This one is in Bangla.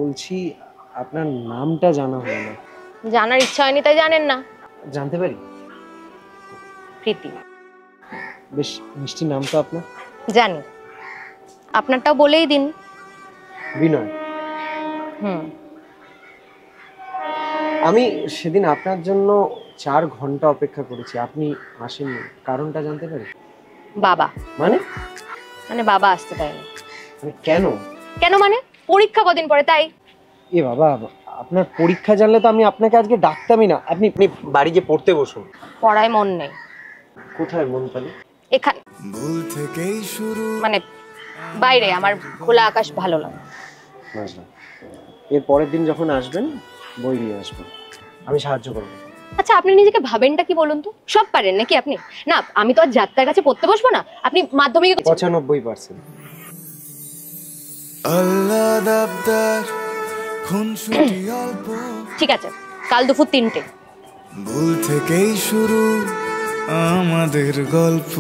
বলছি আপনার নামটা জানা হলো না। জানার ইচ্ছা হয়নি তাই জানেন না। জানতে পারি? প্রীতি। বেশ মিষ্টি নাম তো আপনার। জানি, আপনারটাও বলেই দিন। বিনয়। আমি সেদিন আপনার জন্য 4 ঘন্টা অপেক্ষা করেছি, আপনি আসেননি, কারণটা জানতে পারি? বাবা। মানে? মানে বাবা আসতে দেয়নি। মানে কেন? কেন মানে পরীক্ষা কদিন পরে তাই। এ বাবা, আপনার পরীক্ষা জানলে তো আমি আপনাকে আজকে ডাকতামই না। আপনি আপনি বাড়ি গিয়ে পড়তে বসুন। পড়ায় মন নেই। কোথায় মন তাহলে? এখানে মানে বাইরে, আমার খোলা আকাশ ভালো লাগে। বুঝলাম। এর পরের দিন যখন আসবেন বই নিয়ে আসবেন, আমি সাহায্য করবো। আচ্ছা, আপনি নিজেকে ভাবেনটা কি বলুন তো? সব পারেন নাকি আপনি? না, আমি তো আর যাত্রার কাছে পড়তে বসবো না। আপনি মাধ্যমিকে 95%। ঠিক আছে, কাল দুপুর 3টে। ভুল থেকেই শুরু আমাদের গল্প।